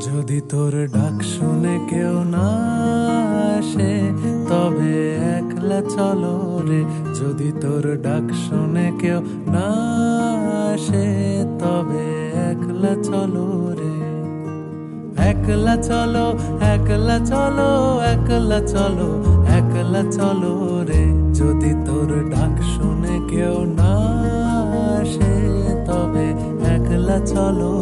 যদি তোর ডাক শুনে কেউ না আসে তবে একলা চলো রে। যদি তোর ডাক শুনে কেউ না আসে তবে একলা চলো রে। একলা চলো, একলা চলো, একলা চলো, একলা চলো রে। যদি তোর ডাক শুনে কেউ না আসে তবে একলা চলো